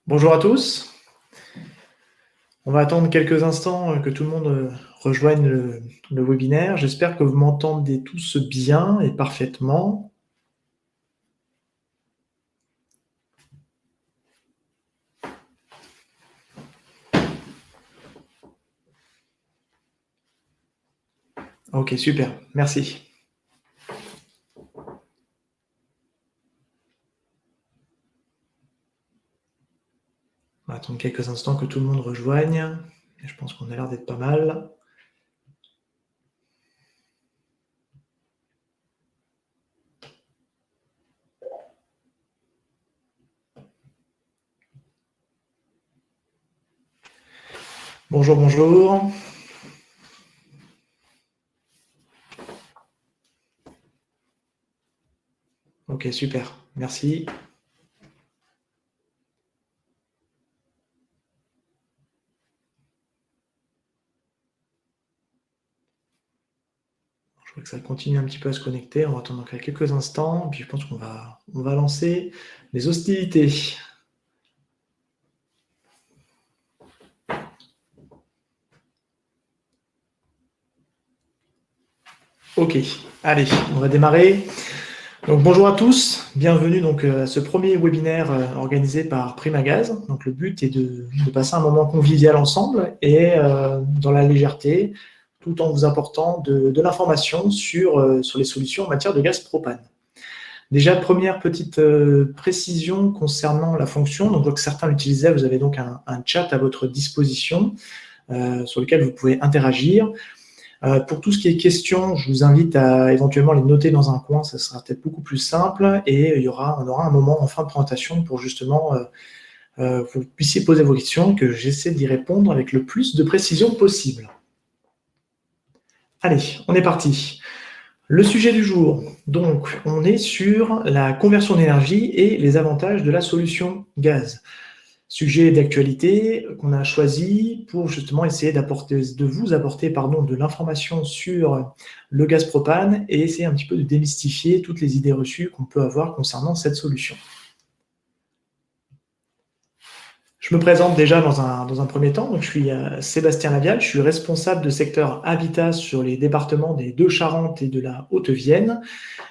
Bonjour à tous. On va attendre quelques instants que tout le monde rejoigne le webinaire. J'espère que vous m'entendez tous bien et parfaitement. Ok, super. Merci. On va attendre quelques instants que tout le monde rejoigne. Je pense qu'on a l'air d'être pas mal. Bonjour, bonjour. Ok, super. Merci. Je vois que ça continue un petit peu à se connecter. On va attendre encore quelques instants. Puis je pense qu'on va lancer les hostilités. Ok, allez, on va démarrer. Donc, bonjour à tous, bienvenue donc à ce premier webinaire organisé par Primagaz. Donc le but est de passer un moment convivial ensemble et dans la légèreté, tout en vous apportant de l'information sur les solutions en matière de gaz propane. Déjà, première petite précision concernant la fonction. Donc, je vois que certains l'utilisaient, vous avez donc un chat à votre disposition sur lequel vous pouvez interagir. Pour tout ce qui est questions, je vous invite à éventuellement les noter dans un coin, ça sera peut-être beaucoup plus simple, et on aura un moment en fin de présentation pour justement vous puissiez poser vos questions, que j'essaie d'y répondre avec le plus de précision possible. Allez, on est parti. Le sujet du jour, donc on est sur la conversion d'énergie et les avantages de la solution gaz. Sujet d'actualité qu'on a choisi pour justement essayer de vous apporter de l'information sur le gaz propane et essayer un petit peu de démystifier toutes les idées reçues qu'on peut avoir concernant cette solution. Je me présente déjà dans un premier temps. Donc, je suis Sébastien Lavial, je suis responsable de secteur Habitat sur les départements des Deux-Charentes et de la Haute-Vienne.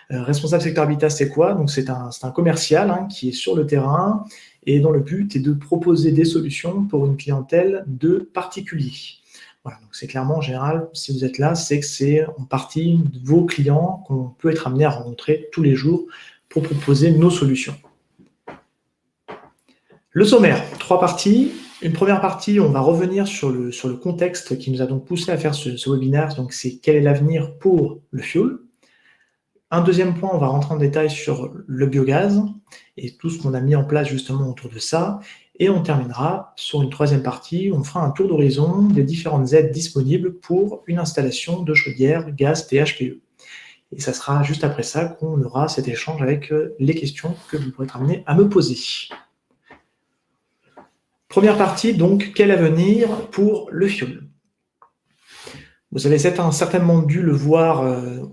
Responsable secteur Habitat, c'est quoi? Donc, c'est un commercial qui est sur le terrain et dont le but est de proposer des solutions pour une clientèle de particuliers. Voilà, donc c'est clairement en général, si vous êtes là, c'est que c'est en partie de vos clients qu'on peut être amené à rencontrer tous les jours pour proposer nos solutions. Le sommaire, 3 parties. Une première partie, on va revenir sur le contexte qui nous a donc poussé à faire ce webinaire. Donc, c'est quel est l'avenir pour le fuel. Un deuxième point, on va rentrer en détail sur le biogaz et tout ce qu'on a mis en place justement autour de ça. Et on terminera sur une troisième partie, on fera un tour d'horizon des différentes aides disponibles pour une installation de chaudière gaz THPE. Et ça sera juste après ça qu'on aura cet échange avec les questions que vous pourrez être amenés à me poser. Première partie, donc, quel avenir pour le fuel? Vous avez certainement dû le voir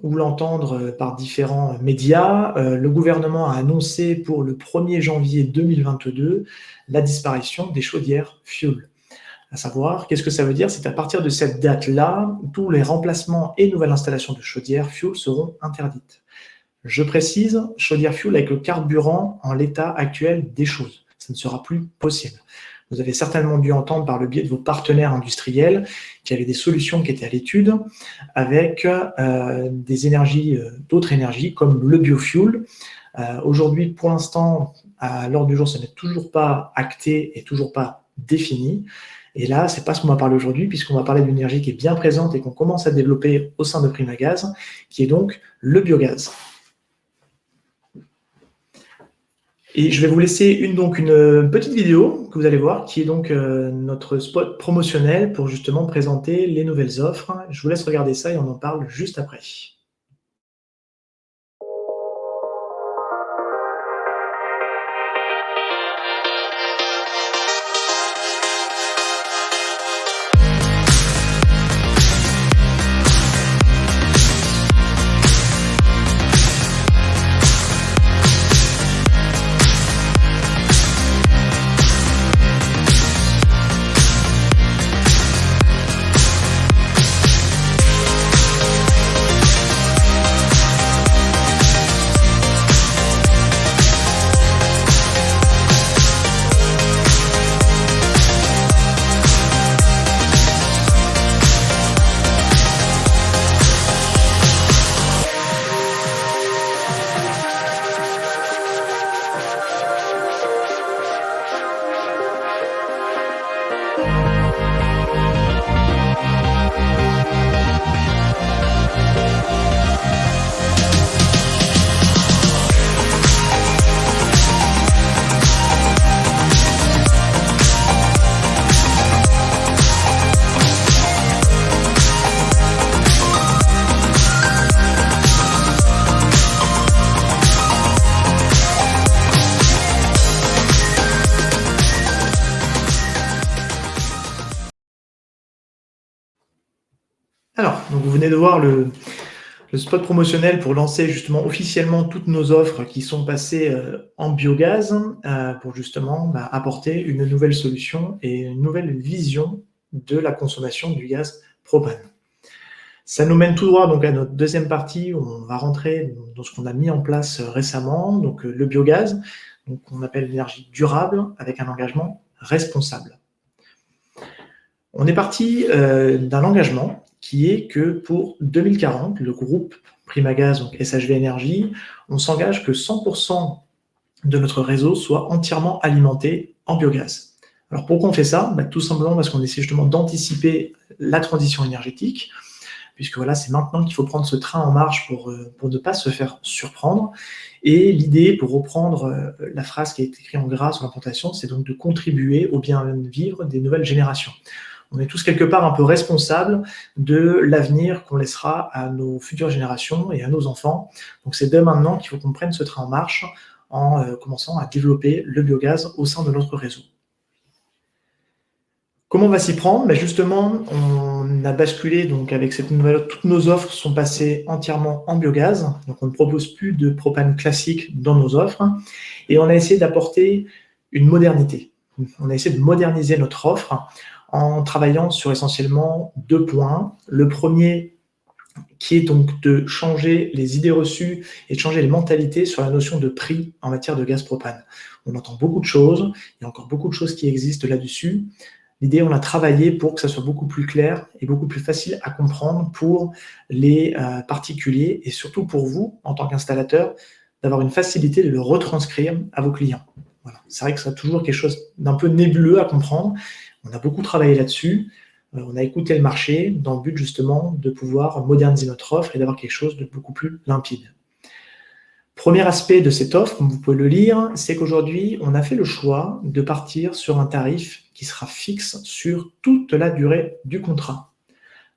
ou l'entendre par différents médias. Le gouvernement a annoncé pour le 1er janvier 2022 la disparition des chaudières fuel. À savoir, qu'est-ce que ça veut dire? C'est à partir de cette date-là, tous les remplacements et nouvelles installations de chaudières fuel seront interdites. Je précise, chaudière fuel avec le carburant en l'état actuel des choses. Ça ne sera plus possible. Vous avez certainement dû entendre par le biais de vos partenaires industriels qu'il y avait des solutions qui étaient à l'étude avec des énergies, d'autres énergies comme le biofuel. Aujourd'hui, pour l'instant, à l'ordre du jour, ça n'est toujours pas acté et toujours pas défini. Et là, c'est pas ce qu'on va parler aujourd'hui, puisqu'on va parler d'une énergie qui est bien présente et qu'on commence à développer au sein de Primagaz, qui est donc le biogaz. Et je vais vous laisser une petite vidéo que vous allez voir, qui est donc notre spot promotionnel pour justement présenter les nouvelles offres. Je vous laisse regarder ça et on en parle juste après. Donc vous venez de voir le spot promotionnel pour lancer justement officiellement toutes nos offres qui sont passées en biogaz pour justement apporter une nouvelle solution et une nouvelle vision de la consommation du gaz propane. Ça nous mène tout droit donc à notre deuxième partie où on va rentrer dans ce qu'on a mis en place récemment, donc le biogaz, donc on appelle l'énergie durable avec un engagement responsable. On est parti d'un engagement qui est que pour 2040, le groupe Primagaz, donc SHV Énergie, on s'engage que 100% de notre réseau soit entièrement alimenté en biogaz. Alors pourquoi on fait ça? Tout simplement parce qu'on essaie justement d'anticiper la transition énergétique, puisque voilà, c'est maintenant qu'il faut prendre ce train en marche pour ne pas se faire surprendre. Et l'idée, pour reprendre la phrase qui a été écrite en gras sur l'implantation, c'est donc de contribuer au bien-vivre des nouvelles générations. On est tous quelque part un peu responsables de l'avenir qu'on laissera à nos futures générations et à nos enfants. Donc c'est dès maintenant qu'il faut qu'on prenne ce train en marche en commençant à développer le biogaz au sein de notre réseau. Comment on va s'y prendre? Justement, on a basculé donc avec cette nouvelle, toutes nos offres sont passées entièrement en biogaz. Donc on ne propose plus de propane classique dans nos offres et on a essayé d'apporter une modernité. On a essayé de moderniser notre offre en travaillant sur essentiellement 2 points. Le premier, qui est donc de changer les idées reçues et de changer les mentalités sur la notion de prix en matière de gaz propane. On entend beaucoup de choses, il y a encore beaucoup de choses qui existent là-dessus. L'idée, on a travaillé pour que ça soit beaucoup plus clair et beaucoup plus facile à comprendre pour les particuliers et surtout pour vous, en tant qu'installateur, d'avoir une facilité de le retranscrire à vos clients. Voilà. C'est vrai que c'est toujours quelque chose d'un peu nébuleux à comprendre. On a beaucoup travaillé là-dessus. On a écouté le marché dans le but justement de pouvoir moderniser notre offre et d'avoir quelque chose de beaucoup plus limpide. Premier aspect de cette offre, comme vous pouvez le lire, c'est qu'aujourd'hui, on a fait le choix de partir sur un tarif qui sera fixe sur toute la durée du contrat,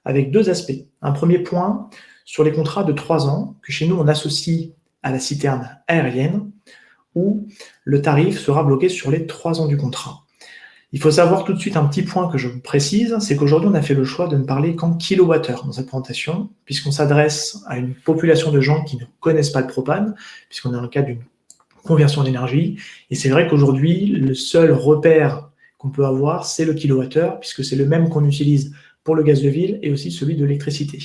avec 2 aspects. Un premier point, sur les contrats de 3 ans, que chez nous, on associe à la citerne aérienne, où le tarif sera bloqué sur les 3 ans du contrat. Il faut savoir tout de suite un petit point que je vous précise, c'est qu'aujourd'hui, on a fait le choix de ne parler qu'en kilowattheure dans cette présentation, puisqu'on s'adresse à une population de gens qui ne connaissent pas le propane, puisqu'on est dans le cadre d'une conversion d'énergie. Et c'est vrai qu'aujourd'hui, le seul repère qu'on peut avoir, c'est le kilowattheure, puisque c'est le même qu'on utilise pour le gaz de ville et aussi celui de l'électricité.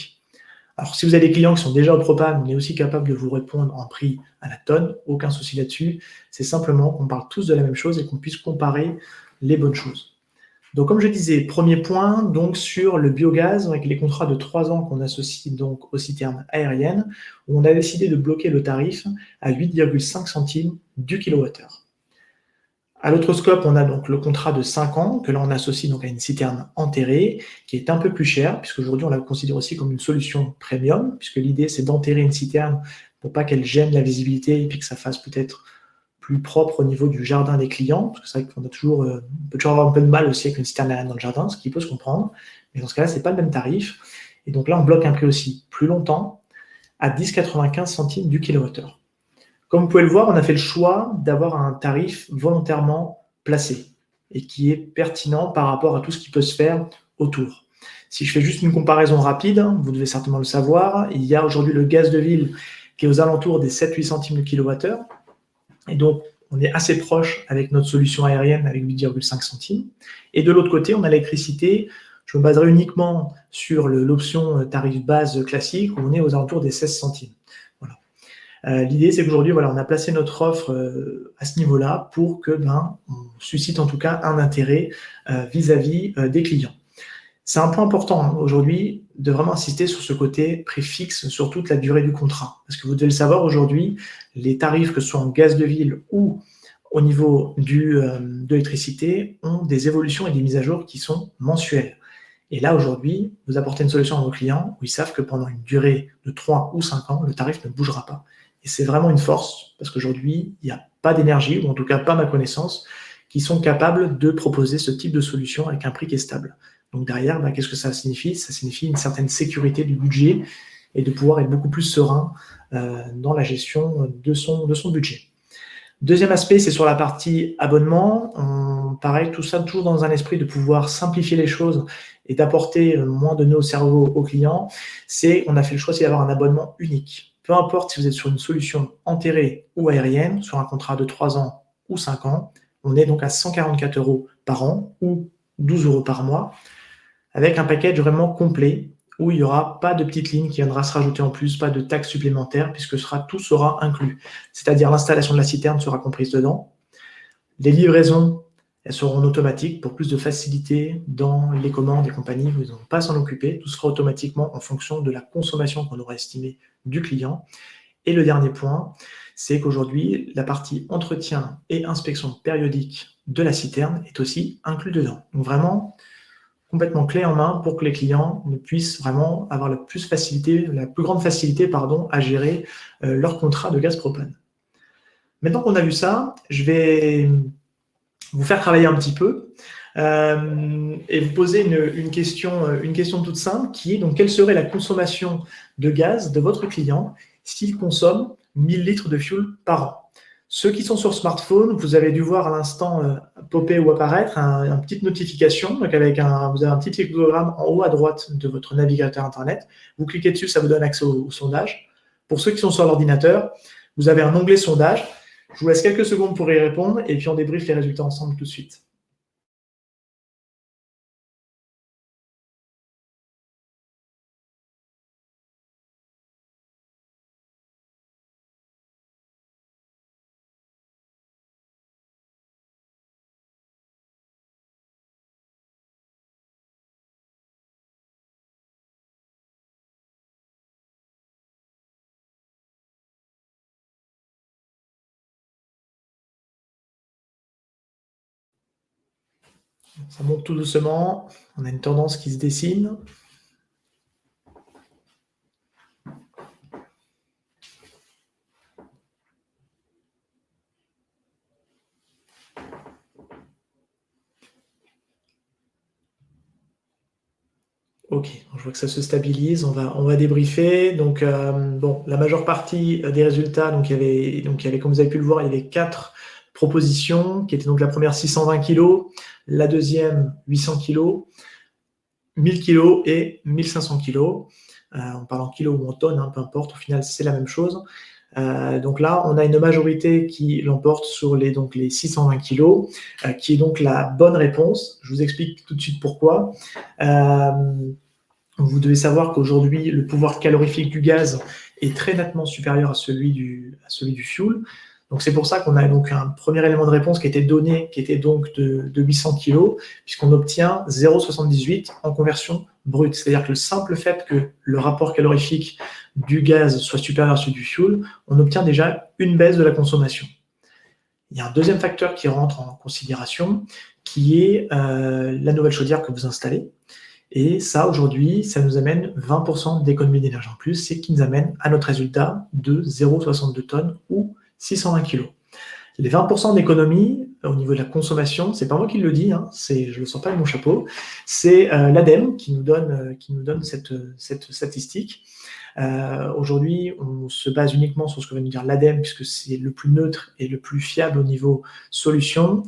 Alors, si vous avez des clients qui sont déjà au propane, on est aussi capable de vous répondre en prix à la tonne, aucun souci là-dessus. C'est simplement qu'on parle tous de la même chose et qu'on puisse comparer les bonnes choses. Donc, comme je disais, premier point, donc sur le biogaz, avec les contrats de 3 ans qu'on associe donc aux citernes aériennes, où on a décidé de bloquer le tarif à 8,5 centimes du kilowattheure. À l'autre scope, on a donc le contrat de 5 ans, que là on associe donc à une citerne enterrée, qui est un peu plus chère, puisqu'aujourd'hui on la considère aussi comme une solution premium, puisque l'idée c'est d'enterrer une citerne pour pas qu'elle gêne la visibilité et puis que ça fasse peut-être plus propre au niveau du jardin des clients, parce que c'est vrai qu'on a toujours, on peut toujours avoir un peu de mal aussi avec une citerne aérienne dans le jardin, ce qui peut se comprendre, mais dans ce cas-là, c'est pas le même tarif. Et donc là, on bloque un prix aussi plus longtemps, à 10,95 centimes du kilowattheure. Comme vous pouvez le voir, on a fait le choix d'avoir un tarif volontairement placé et qui est pertinent par rapport à tout ce qui peut se faire autour. Si je fais juste une comparaison rapide, vous devez certainement le savoir, il y a aujourd'hui le gaz de ville qui est aux alentours des 7-8 centimes du kilowattheure. Et donc, on est assez proche avec notre solution aérienne avec 8,5 centimes. Et de l'autre côté, on a l'électricité. Je me baserai uniquement sur l'option tarif base classique où on est aux alentours des 16 centimes. Voilà. L'idée, c'est qu'aujourd'hui, voilà, on a placé notre offre à ce niveau-là pour que on suscite en tout cas un intérêt vis-à-vis des clients. C'est un point important aujourd'hui de vraiment insister sur ce côté prix fixe sur toute la durée du contrat. Parce que vous devez le savoir aujourd'hui, les tarifs, que ce soit en gaz de ville ou au niveau de l'électricité, ont des évolutions et des mises à jour qui sont mensuelles. Et là, aujourd'hui, vous apportez une solution à vos clients où ils savent que pendant une durée de 3 ou 5 ans, le tarif ne bougera pas. Et c'est vraiment une force, parce qu'aujourd'hui, il n'y a pas d'énergie, ou en tout cas pas à ma connaissance, qui sont capables de proposer ce type de solution avec un prix qui est stable. Donc derrière, qu'est-ce que ça signifie? Ça signifie une certaine sécurité du budget et de pouvoir être beaucoup plus serein dans la gestion de son budget. Deuxième aspect, c'est sur la partie abonnement. pareil, tout ça toujours dans un esprit de pouvoir simplifier les choses et d'apporter moins de nœuds au cerveau aux clients, on a fait le choix d'avoir un abonnement unique. Peu importe si vous êtes sur une solution enterrée ou aérienne, sur un contrat de 3 ans ou 5 ans, on est donc à 144 € par an ou 12 € par mois, avec un package vraiment complet où il n'y aura pas de petite ligne qui viendra se rajouter en plus, pas de taxes supplémentaires, puisque tout sera inclus. C'est-à-dire l'installation de la citerne sera comprise dedans. Les livraisons, elles seront en automatique pour plus de facilité dans les commandes et compagnie. Vous n'aurez pas à s'en occuper. Tout sera automatiquement en fonction de la consommation qu'on aura estimée du client. Et le dernier point, c'est qu'aujourd'hui, la partie entretien et inspection périodique de la citerne est aussi inclus dedans. Donc vraiment, complètement clé en main pour que les clients ne puissent vraiment avoir la plus grande facilité à gérer leur contrat de gaz propane. Maintenant qu'on a vu ça, je vais vous faire travailler un petit peu et vous poser une question toute simple qui est donc quelle serait la consommation de gaz de votre client s'il consomme 1000 litres de fuel par an. Ceux qui sont sur smartphone, vous avez dû voir à l'instant popper ou apparaître une petite notification. Donc vous avez un petit pictogramme en haut à droite de votre navigateur Internet. Vous cliquez dessus, ça vous donne accès au sondage. Pour ceux qui sont sur l'ordinateur, vous avez un onglet sondage. Je vous laisse quelques secondes pour y répondre et puis on débriefe les résultats ensemble tout de suite. Ça monte tout doucement. On a une tendance qui se dessine. Ok, je vois que ça se stabilise. On va débriefer. Donc, la majeure partie des résultats, donc il y avait, comme vous avez pu le voir, il y avait 4 propositions, qui étaient donc la première 620 kg, la deuxième 800 kg, 1000 kg et 1500 kg. On parle en kilos ou en tonnes, peu importe, au final c'est la même chose. Donc là, on a une majorité qui l'emporte sur les 620 kg, qui est donc la bonne réponse. Je vous explique tout de suite pourquoi. Vous devez savoir qu'aujourd'hui, le pouvoir calorifique du gaz est très nettement supérieur à celui du fuel. Donc c'est pour ça qu'on a donc un premier élément de réponse qui était donné, qui était donc de 800 kg, puisqu'on obtient 0,78 en conversion brute. C'est-à-dire que le simple fait que le rapport calorifique du gaz soit supérieur à celui du fuel, on obtient déjà une baisse de la consommation. Il y a un deuxième facteur qui rentre en considération, qui est la nouvelle chaudière que vous installez. Et ça, aujourd'hui, ça nous amène 20% d'économie d'énergie en plus, c'est ce qui nous amène à notre résultat de 0,62 tonnes ou 620 kg. Les 20% d'économie au niveau de la consommation, c'est pas moi qui le dis, je ne le sors pas de mon chapeau, c'est l'ADEME qui nous donne cette statistique. Aujourd'hui, on se base uniquement sur ce que va nous dire l'ADEME, puisque c'est le plus neutre et le plus fiable au niveau solution.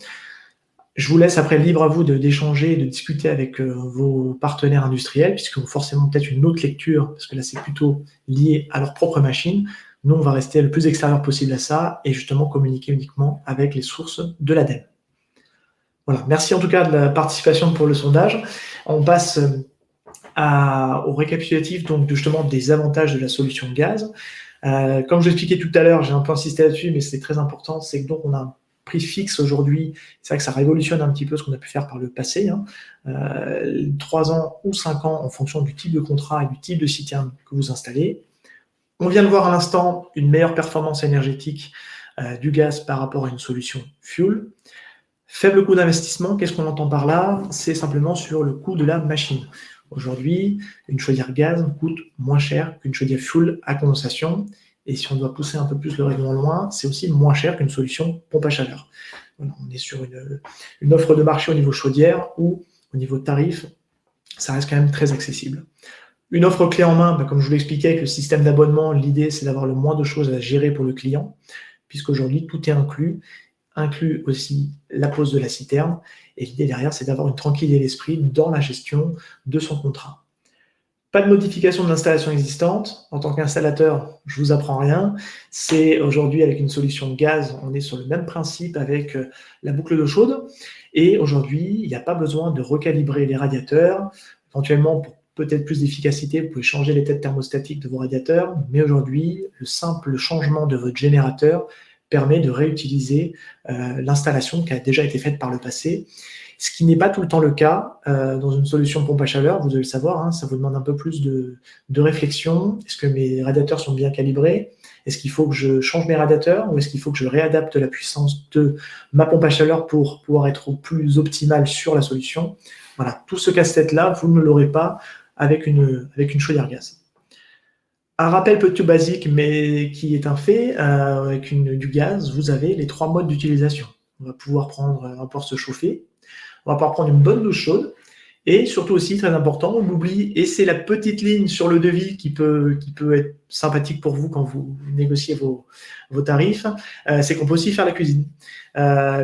Je vous laisse après libre à vous d'échanger et de discuter avec vos partenaires industriels, puisqu'ils ont forcément peut-être une autre lecture, parce que là, c'est plutôt lié à leur propre machine. Nous, on va rester le plus extérieur possible à ça et justement communiquer uniquement avec les sources de l'ADEME. Voilà, merci en tout cas de la participation pour le sondage. On passe au récapitulatif donc justement des avantages de la solution gaz. Comme je l'expliquais tout à l'heure, j'ai un peu insisté là-dessus, mais c'est très important, c'est que donc on a un prix fixe aujourd'hui. C'est vrai que ça révolutionne un petit peu ce qu'on a pu faire par le passé. 3 ans ou 5 ans en fonction du type de contrat et du type de citerne que vous installez. On vient de voir à l'instant une meilleure performance énergétique du gaz par rapport à une solution fuel. Faible coût d'investissement, qu'est-ce qu'on entend par là? C'est simplement sur le coût de la machine. Aujourd'hui, une chaudière gaz coûte moins cher qu'une chaudière fuel à condensation. Et si on doit pousser un peu plus le raisonnement loin, c'est aussi moins cher qu'une solution pompe à chaleur. Voilà, on est sur une offre de marché au niveau chaudière ou au niveau tarif, ça reste quand même très accessible. Une offre clé en main, comme je vous l'expliquais avec le système d'abonnement, l'idée c'est d'avoir le moins de choses à gérer pour le client, puisqu'aujourd'hui tout est inclus. inclut aussi la pose de la citerne. Et l'idée derrière, c'est d'avoir une tranquillité d'esprit dans la gestion de son contrat. Pas de modification de l'installation existante. En tant qu'installateur, je ne vous apprends rien. C'est aujourd'hui avec une solution gaz, on est sur le même principe avec la boucle d'eau chaude. Et aujourd'hui, il n'y a pas besoin de recalibrer les radiateurs. Éventuellement, pour peut-être plus d'efficacité, vous pouvez changer les têtes thermostatiques de vos radiateurs. Mais aujourd'hui, le simple changement de votre générateur permet de réutiliser l'installation qui a déjà été faite par le passé. Ce qui n'est pas tout le temps le cas dans une solution pompe à chaleur, vous devez le savoir, hein, ça vous demande un peu plus de réflexion. Est-ce que mes radiateurs sont bien calibrés? Est-ce qu'il faut que je change mes radiateurs ou est-ce qu'il faut que je réadapte la puissance de ma pompe à chaleur pour pouvoir être au plus optimal sur la solution? Voilà, tout ce casse-tête-là, vous ne l'aurez pas avec une chaudière gaz. Un rappel plutôt basique, mais qui est un fait, avec du gaz, vous avez les 3 modes d'utilisation. On va pouvoir se chauffer, on va pouvoir prendre une bonne douche chaude, et surtout aussi, très important, on oublie, et c'est la petite ligne sur le devis qui peut être sympathique pour vous quand vous négociez vos tarifs, c'est qu'on peut aussi faire la cuisine.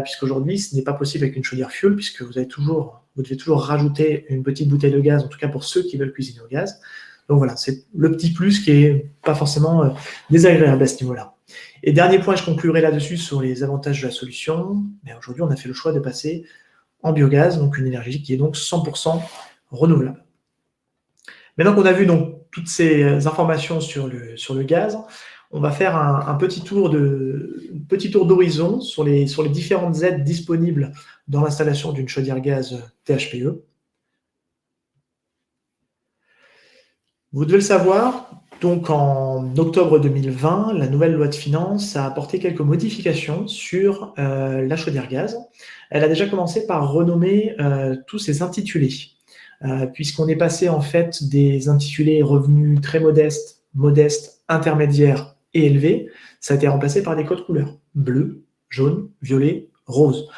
Puisqu'aujourd'hui, ce n'est pas possible avec une chaudière fuel, puisque vous devez toujours rajouter une petite bouteille de gaz, en tout cas pour ceux qui veulent cuisiner au gaz. Donc voilà, c'est le petit plus qui est pas forcément désagréable à ce niveau-là. Et dernier point, je conclurai là-dessus sur les avantages de la solution. Mais aujourd'hui, on a fait le choix de passer en biogaz, donc une énergie qui est donc 100% renouvelable. Maintenant qu'on a vu donc toutes ces informations sur le gaz, on va faire un petit tour d'horizon sur les différentes aides disponibles dans l'installation d'une chaudière gaz THPE. Vous devez le savoir, donc en octobre 2020, la nouvelle loi de finances a apporté quelques modifications sur la chaudière gaz. Elle a déjà commencé par renommer tous ses intitulés, puisqu'on est passé en fait des intitulés revenus très modestes, intermédiaires et élevés. Ça a été remplacé par des codes couleurs, bleu, jaune, violet, rose.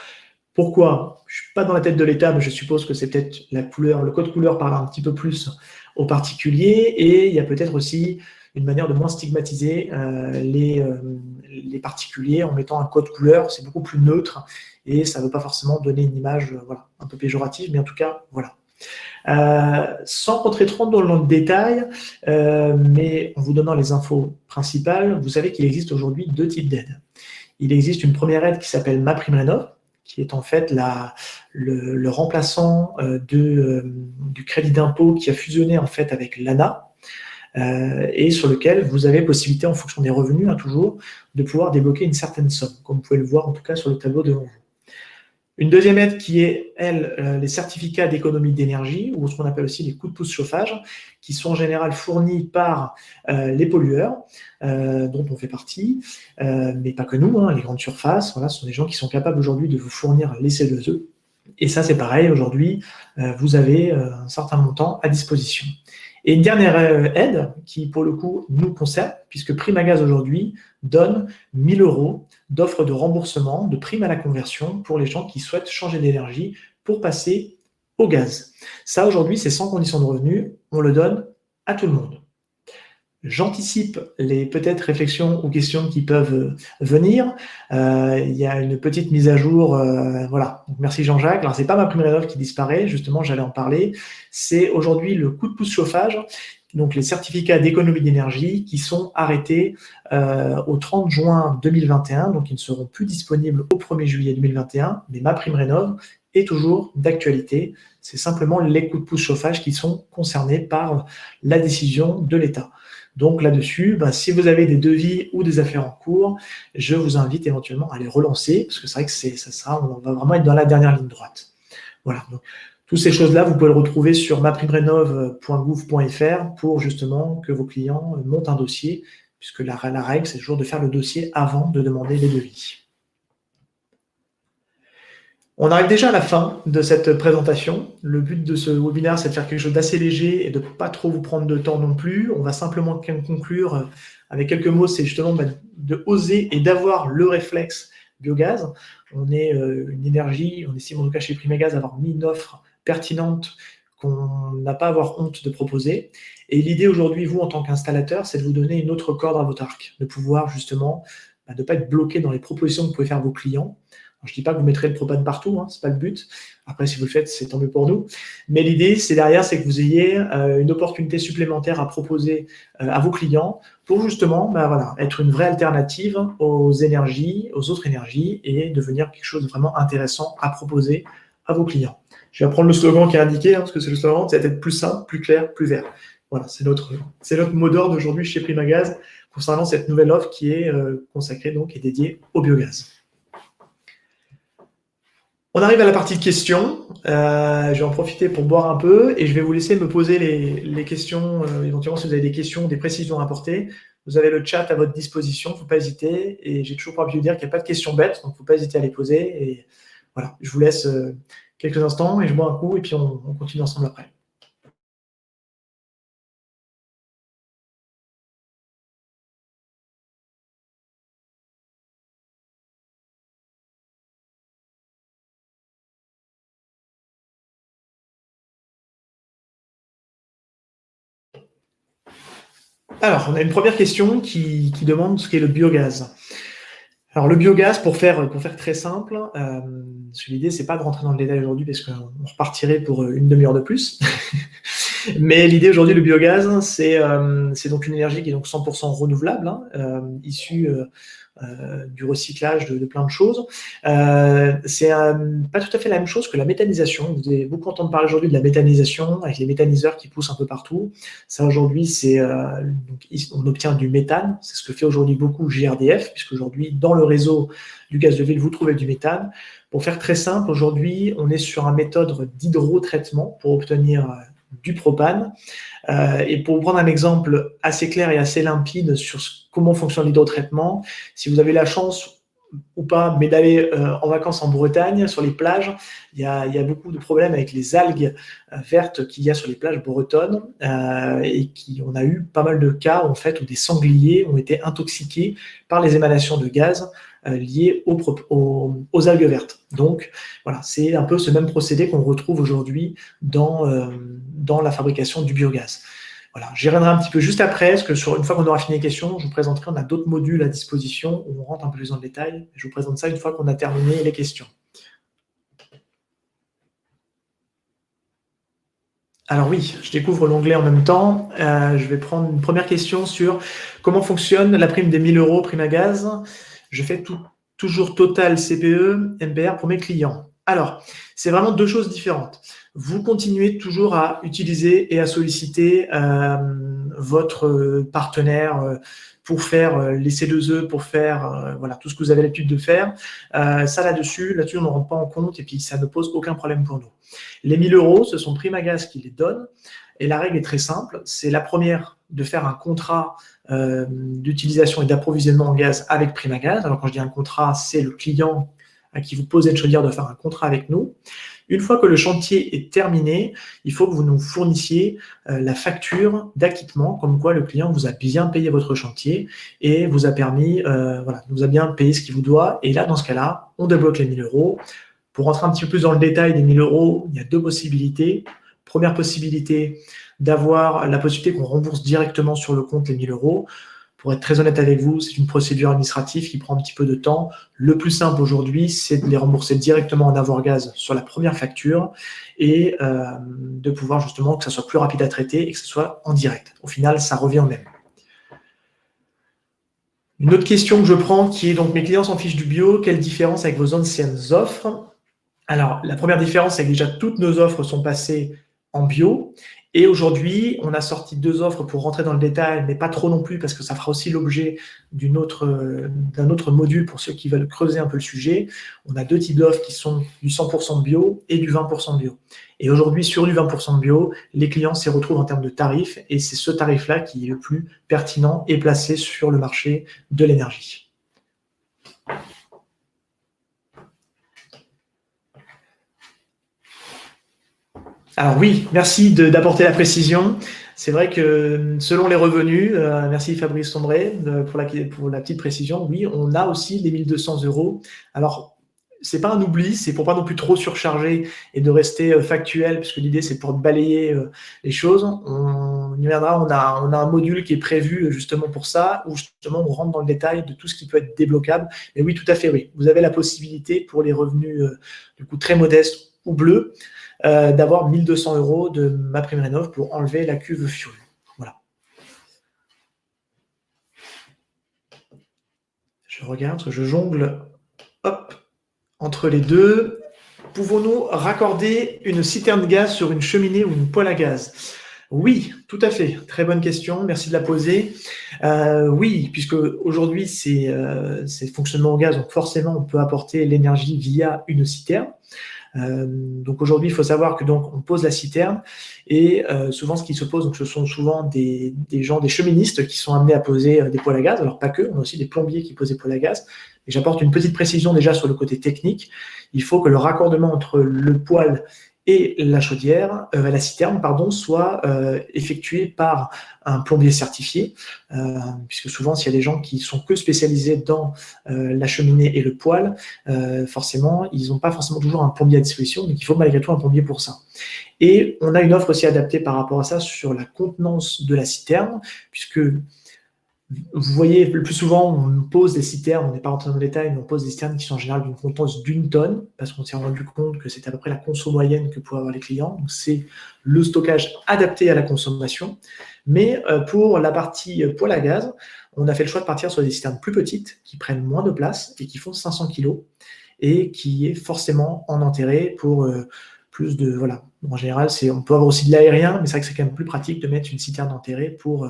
Pourquoi? Je ne suis pas dans la tête de l'État, mais je suppose que c'est peut-être le code couleur parle un petit peu plus aux particuliers, et il y a peut-être aussi une manière de moins stigmatiser les particuliers en mettant un code couleur. C'est beaucoup plus neutre et ça ne veut pas forcément donner une image un peu péjorative, mais en tout cas, voilà. Sans rentrer trop dans le détail, mais en vous donnant les infos principales, vous savez qu'il existe aujourd'hui 2 types d'aides. Il existe une première aide qui s'appelle MaPrimeRénov', qui est en fait le remplaçant du crédit d'impôt qui a fusionné en fait avec l'ANA, et sur lequel vous avez possibilité, en fonction des revenus, toujours, de pouvoir débloquer une certaine somme, comme vous pouvez le voir en tout cas sur le tableau devant vous. Une deuxième aide qui est, les certificats d'économie d'énergie, ou ce qu'on appelle aussi les coups de pouce chauffage, qui sont en général fournis par les pollueurs, dont on fait partie, mais pas que nous, les grandes surfaces, ce sont des gens qui sont capables aujourd'hui de vous fournir les CO2. Et ça, c'est pareil, aujourd'hui, vous avez un certain montant à disposition. Et une dernière aide qui, pour le coup, nous concerne, puisque Primagaz aujourd'hui donne 1 000 € d'offres de remboursement, de primes à la conversion pour les gens qui souhaitent changer d'énergie pour passer au gaz. Ça, aujourd'hui, c'est sans condition de revenu, on le donne à tout le monde. J'anticipe les peut-être réflexions ou questions qui peuvent venir. Il y a une petite mise à jour, voilà. Donc, merci Jean-Jacques. Alors, c'est pas MaPrimeRénov' qui disparaît, justement, j'allais en parler. C'est aujourd'hui le coup de pouce chauffage, donc les certificats d'économie d'énergie qui sont arrêtés au 30 juin 2021, donc ils ne seront plus disponibles au 1er juillet 2021, mais MaPrimeRénov' est toujours d'actualité. C'est simplement les coups de pouce chauffage qui sont concernés par la décision de l'État. Donc là-dessus, si vous avez des devis ou des affaires en cours, je vous invite éventuellement à les relancer, parce que c'est vrai que on va vraiment être dans la dernière ligne droite. Voilà. Donc, toutes ces choses-là, vous pouvez le retrouver sur maprimerenov.gouv.fr pour justement que vos clients montent un dossier, puisque la règle, c'est toujours de faire le dossier avant de demander les devis. On arrive déjà à la fin de cette présentation. Le but de ce webinaire, c'est de faire quelque chose d'assez léger et de ne pas trop vous prendre de temps non plus. On va simplement conclure avec quelques mots, c'est justement de oser et d'avoir le réflexe biogaz. On est une énergie, on estime en tout cas chez Primagaz avoir mis une offre pertinente qu'on n'a pas à avoir honte de proposer. Et l'idée aujourd'hui, vous, en tant qu'installateur, c'est de vous donner une autre corde à votre arc, de pouvoir justement de ne pas être bloqué dans les propositions que vous pouvez faire à vos clients. Alors, je ne dis pas que vous mettrez le propane partout, ce n'est pas le but. Après, si vous le faites, c'est tant mieux pour nous. Mais l'idée, c'est derrière, c'est que vous ayez une opportunité supplémentaire à proposer à vos clients pour justement être une vraie alternative aux énergies, aux autres énergies et devenir quelque chose de vraiment intéressant à proposer à vos clients. Je vais prendre le slogan qui est indiqué, parce que c'est le slogan, c'est d'être plus simple, plus clair, plus vert. Voilà, c'est notre mot d'ordre d'aujourd'hui chez Primagaz concernant cette nouvelle offre qui est consacrée donc et dédiée au biogaz. On arrive à la partie de questions. Je vais en profiter pour boire un peu et je vais vous laisser me poser les questions. Éventuellement, si vous avez des questions, des précisions à apporter, vous avez le chat à votre disposition. Il ne faut pas hésiter. Et j'ai toujours pas envie de dire qu'il n'y a pas de questions bêtes, donc il ne faut pas hésiter à les poser. Et voilà, je vous laisse quelques instants et je bois un coup et puis on continue ensemble après. Alors, on a une première question qui demande ce qu'est le biogaz. Alors, le biogaz, pour faire très simple, l'idée, c'est pas de rentrer dans le détail aujourd'hui parce qu'on repartirait pour une demi-heure de plus. Mais l'idée aujourd'hui, le biogaz, c'est donc une énergie qui est donc 100% renouvelable, issue du recyclage de plein de choses. C'est pas tout à fait la même chose que la méthanisation. Vous avez beaucoup entendu parler aujourd'hui de la méthanisation avec les méthaniseurs qui poussent un peu partout. Ça aujourd'hui, on obtient du méthane. C'est ce que fait aujourd'hui beaucoup GRDF, puisque aujourd'hui, dans le réseau du gaz de ville, vous trouvez du méthane. Pour faire très simple, aujourd'hui, on est sur une méthode d'hydrotraitement pour obtenir du propane. Et pour vous prendre un exemple assez clair et assez limpide sur comment fonctionne l'hydrotraitement, si vous avez la chance ou pas, mais d'aller en vacances en Bretagne, sur les plages, il y a beaucoup de problèmes avec les algues vertes qu'il y a sur les plages bretonnes et on a eu pas mal de cas en fait, où des sangliers ont été intoxiqués par les émanations de gaz liées aux algues vertes. Donc, voilà, c'est un peu ce même procédé qu'on retrouve aujourd'hui dans la fabrication du biogaz. Voilà, j'y reviendrai un petit peu juste après, parce que une fois qu'on aura fini les questions, je vous présenterai, on a d'autres modules à disposition où on rentre un peu plus dans le détail. Je vous présente ça une fois qu'on a terminé les questions. Alors oui, je découvre l'onglet en même temps. Je vais prendre une première question sur comment fonctionne la prime des 1 000 € Primagaz. Je fais toujours Total CPE, MPR pour mes clients. Alors, c'est vraiment deux choses différentes. Vous continuez toujours à utiliser et à solliciter votre partenaire pour faire les C2E, pour faire tout ce que vous avez l'habitude de faire. Ça, là-dessus, on ne rentre pas en compte et puis ça ne pose aucun problème pour nous. Les 1 000 €, ce sont Primagaz qui les donne. Et la règle est très simple. C'est la première de faire un contrat d'utilisation et d'approvisionnement en gaz avec Primagaz. Alors, quand je dis un contrat, c'est le client à qui vous posez une chaudière de faire un contrat avec nous. Une fois que le chantier est terminé, il faut que vous nous fournissiez la facture d'acquittement, comme quoi le client vous a bien payé votre chantier et vous a permis, vous a bien payé ce qu'il vous doit. Et là, dans ce cas-là, on débloque les 1 000 €. Pour rentrer un petit peu plus dans le détail des 1 000 €, il y a deux possibilités. Première possibilité, d'avoir la possibilité qu'on rembourse directement sur le compte les 1 000 €. Pour être très honnête avec vous, c'est une procédure administrative qui prend un petit peu de temps. Le plus simple aujourd'hui, c'est de les rembourser directement en avoir gaz sur la première facture et de pouvoir justement que ça soit plus rapide à traiter et que ce soit en direct. Au final, ça revient au même. Une autre question que je prends qui est donc mes clients s'en fichent du bio, quelle différence avec vos anciennes offres? Alors, la première différence, c'est que déjà toutes nos offres sont passées en bio. Et aujourd'hui, on a sorti deux offres pour rentrer dans le détail, mais pas trop non plus, parce que ça fera aussi l'objet d'un autre module pour ceux qui veulent creuser un peu le sujet. On a deux types d'offres qui sont du 100% de bio et du 20% de bio. Et aujourd'hui, sur du 20% de bio, les clients s'y retrouvent en termes de tarifs, et c'est ce tarif-là qui est le plus pertinent et placé sur le marché de l'énergie. Alors oui, merci d'apporter la précision. C'est vrai que selon les revenus, merci Fabrice Sombré pour la petite précision, oui, on a aussi les 1 200 €. Alors, c'est pas un oubli, c'est pour pas non plus trop surcharger et de rester factuel, puisque l'idée c'est pour balayer les choses. On y viendra, on a un module qui est prévu justement pour ça, où justement on rentre dans le détail de tout ce qui peut être débloquable. Mais oui, tout à fait, oui. Vous avez la possibilité pour les revenus du coup très modestes ou bleus d'avoir 1 200 € de MaPrimeRénov' pour enlever la cuve fuel. Voilà. Je regarde, parce que je jongle, hop, entre les deux. Pouvons-nous raccorder une citerne gaz sur une cheminée ou une poêle à gaz? Oui, tout à fait. Très bonne question. Merci de la poser. Oui, puisque aujourd'hui c'est fonctionnement au gaz, donc forcément on peut apporter l'énergie via une citerne. Donc aujourd'hui, il faut savoir que donc on pose la citerne et souvent ce qui se pose, donc ce sont souvent des gens, des cheministes qui sont amenés à poser des poêles à gaz. Alors pas que, on a aussi des plombiers qui posent des poêles à gaz. Et j'apporte une petite précision déjà sur le côté technique. Il faut que le raccordement entre le poêle et la chaudière, la citerne, pardon, soit effectué par un plombier certifié, puisque souvent, s'il y a des gens qui sont que spécialisés dans la cheminée et le poêle, forcément, ils n'ont pas forcément toujours un plombier à disposition, donc il faut malgré tout un plombier pour ça. Et on a une offre aussi adaptée par rapport à ça sur la contenance de la citerne, puisque vous voyez, le plus souvent, on pose des citernes, on n'est pas rentré dans le détail, mais on pose des citernes qui sont en général d'une contenance d'1 tonne, parce qu'on s'est rendu compte que c'est à peu près la conso moyenne que pouvaient avoir les clients. Donc, c'est le stockage adapté à la consommation. Mais pour la partie poêle à gaz, on a fait le choix de partir sur des citernes plus petites, qui prennent moins de place et qui font 500 kg, et qui est forcément en enterré pour plus de... Voilà. En général, on peut avoir aussi de l'aérien, mais c'est vrai que c'est quand même plus pratique de mettre une citerne enterrée pour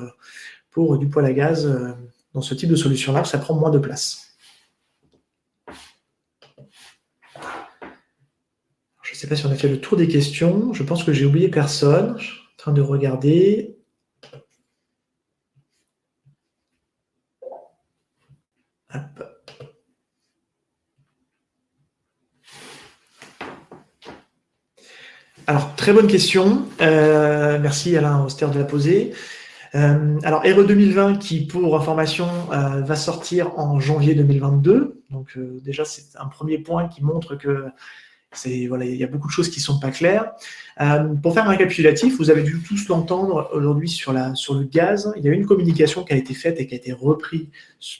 du poêle à gaz dans ce type de solution-là, ça prend moins de place. Je ne sais pas si on a fait le tour des questions. Je pense que j'ai oublié personne. Je suis en train de regarder. Hop. Alors, très bonne question. Merci Alain Auster de la poser. Alors, RE 2020 qui, pour information, va sortir en janvier 2022. Donc, déjà, c'est un premier point qui montre que voilà, il y a beaucoup de choses qui ne sont pas claires. Pour faire un récapitulatif, vous avez dû tous l'entendre aujourd'hui sur le gaz. Il y a eu une communication qui a été faite et qui a été reprise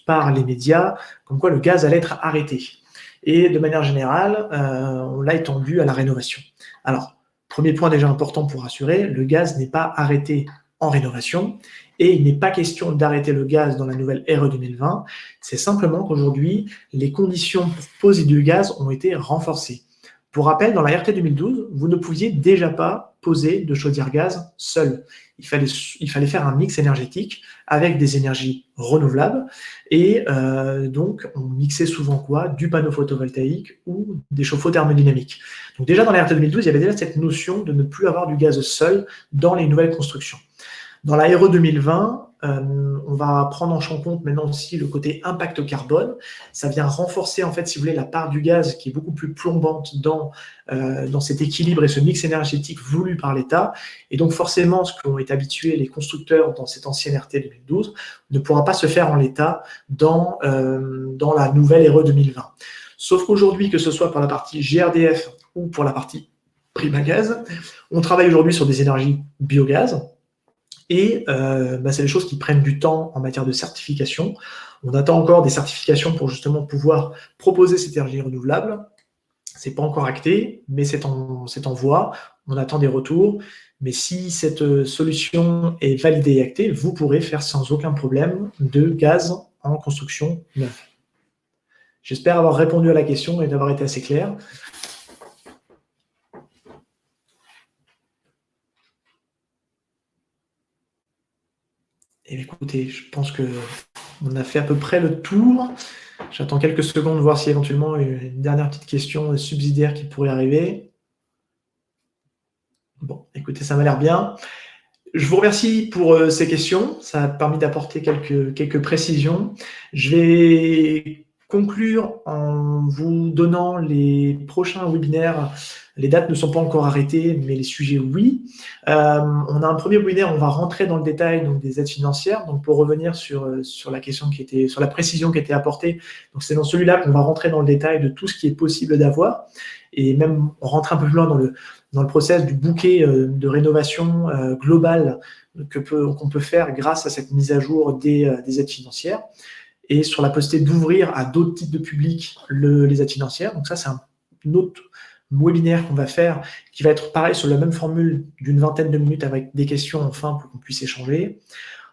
par les médias, comme quoi le gaz allait être arrêté. Et de manière générale, on l'a étendu à la rénovation. Alors, premier point déjà important pour rassurer, le gaz n'est pas arrêté en rénovation et il n'est pas question d'arrêter le gaz dans la nouvelle RE 2020. C'est simplement qu'aujourd'hui, les conditions pour poser du gaz ont été renforcées. Pour rappel, dans la RT 2012, vous ne pouviez déjà pas poser de chaudière gaz seul. Il fallait faire un mix énergétique avec des énergies renouvelables et donc on mixait souvent quoi? Du panneau photovoltaïque ou des chauffe-eau thermodynamiques. Donc déjà dans la RT 2012, il y avait déjà cette notion de ne plus avoir du gaz seul dans les nouvelles constructions. Dans la RE 2020, on va prendre en compte maintenant aussi le côté impact carbone. Ça vient renforcer, en fait, si vous voulez, la part du gaz qui est beaucoup plus plombante dans cet équilibre et ce mix énergétique voulu par l'État. Et donc, forcément, ce qu'ont été habitués les constructeurs dans cette ancienne RT 2012 ne pourra pas se faire en l'état dans la nouvelle RE 2020. Sauf qu'aujourd'hui, que ce soit pour la partie GRDF ou pour la partie Primagaz, on travaille aujourd'hui sur des énergies biogaz. Et c'est des choses qui prennent du temps en matière de certification. On attend encore des certifications pour justement pouvoir proposer cette énergie renouvelable. Ce n'est pas encore acté, mais c'est en voie. On attend des retours. Mais si cette solution est validée et actée, vous pourrez faire sans aucun problème de gaz en construction neuve. J'espère avoir répondu à la question et d'avoir été assez clair. Et écoutez, je pense qu'on a fait à peu près le tour. J'attends quelques secondes, voir si éventuellement une dernière petite question subsidiaire qui pourrait arriver. Bon, écoutez, ça m'a l'air bien. Je vous remercie pour ces questions. Ça a permis d'apporter quelques précisions. Je vais conclure en vous donnant les prochains webinaires. Les dates ne sont pas encore arrêtées, mais les sujets, oui. On a un premier webinaire, on va rentrer dans le détail donc, des aides financières. Donc, pour revenir sur la question sur la précision qui était apportée, donc c'est dans celui-là qu'on va rentrer dans le détail de tout ce qui est possible d'avoir. Et même, on rentre un peu plus loin dans le process du bouquet de rénovation globale qu'on peut faire grâce à cette mise à jour des aides financières. Et sur la possibilité d'ouvrir à d'autres types de publics les aides financières. Donc ça, c'est un autre webinaire qu'on va faire, qui va être pareil sur la même formule d'une vingtaine de minutes avec des questions enfin pour qu'on puisse échanger.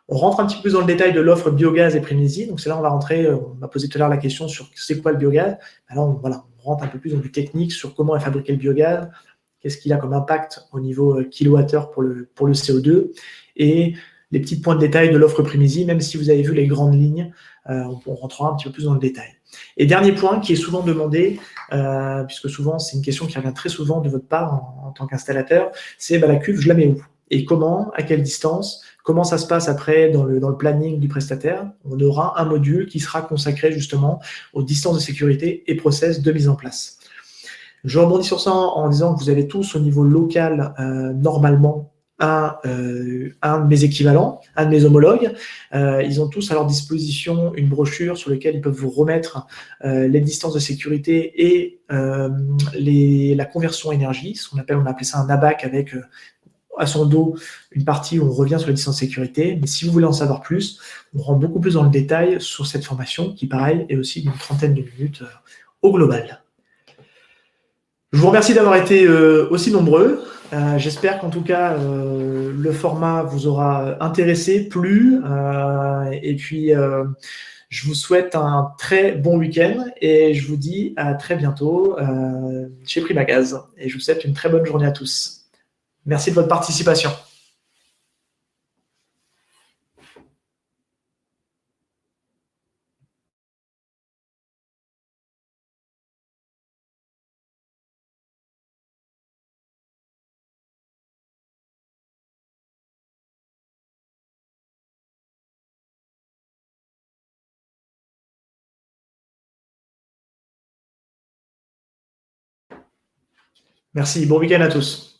On rentre un petit peu plus dans le détail de l'offre biogaz et Prémésie. Donc c'est là on va rentrer, on m'a posé tout à l'heure la question sur c'est quoi le biogaz. Alors on rentre un peu plus dans du technique sur comment est fabriqué le biogaz, qu'est-ce qu'il a comme impact au niveau kilowattheure pour le CO2, et les petits points de détail de l'offre Prémésie, même si vous avez vu les grandes lignes, on rentrera un petit peu plus dans le détail. Et dernier point qui est souvent demandé, puisque souvent c'est une question qui revient très souvent de votre part en tant qu'installateur, c'est la cuve, je la mets où? Et comment, à quelle distance, comment ça se passe après dans le planning du prestataire? On aura un module qui sera consacré justement aux distances de sécurité et process de mise en place. Je rebondis sur ça en disant que vous avez tous au niveau local, normalement, un de mes équivalents, un de mes homologues. Ils ont tous à leur disposition une brochure sur laquelle ils peuvent vous remettre les distances de sécurité et la conversion énergie, on a appelé ça un ABAC avec à son dos une partie où on revient sur les distances de sécurité. Mais si vous voulez en savoir plus, on rentre beaucoup plus dans le détail sur cette formation qui, pareil, est aussi d'une trentaine de minutes au global. Je vous remercie d'avoir été aussi nombreux. J'espère qu'en tout cas, le format vous aura intéressé, plu. Et puis, je vous souhaite un très bon week-end et je vous dis à très bientôt chez Primagaz. Et je vous souhaite une très bonne journée à tous. Merci de votre participation. Merci, bon week-end à tous.